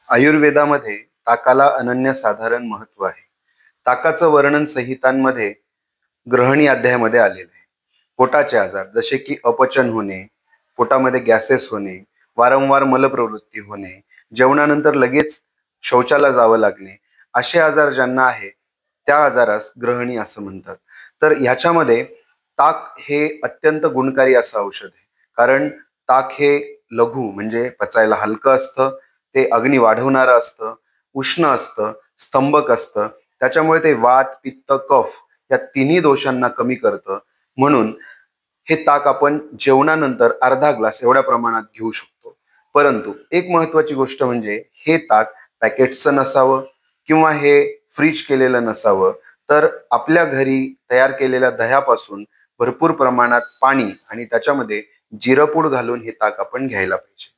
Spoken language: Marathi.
आयुर्वेदामध्ये ताकाला अनन्यसाधारण महत्त्व आहे. ताकाचं वर्णन संहितांमध्ये ग्रहणी अध्यायामध्ये आलेलं आहे. पोटाचे आजार जसे की अपचन होणे, पोटामध्ये गॅसेस होणे, वारंवार मलप्रवृत्ती होणे, जेवणानंतर लगेच शौचाला जावं लागणे, असे आजार ज्यांना आहे त्या आजारास ग्रहणी असं म्हणतात. तर ह्याच्यामध्ये ताक हे अत्यंत गुणकारी असं औषध आहे. कारण ताक हे लघु म्हणजे पचायला हलकं असतं, ते अग्नी वाढवणारं असतं, उष्ण असतं, स्तंभक असतं. त्याच्यामुळे ते वात, पित्त, कफ या तिन्ही दोषांना कमी करतं. म्हणून हे ताक आपण जेवणानंतर अर्धा ग्लास एवढ्या प्रमाणात घेऊ शकतो. परंतु एक महत्वाची गोष्ट म्हणजे हे ताक पॅकेटचं नसावं किंवा हे फ्रीज केलेलं नसावं. तर आपल्या घरी तयार केलेल्या दह्यापासून भरपूर प्रमाणात पाणी आणि त्याच्यामध्ये जिरपूड घालून हे ताक आपण घ्यायला पाहिजे.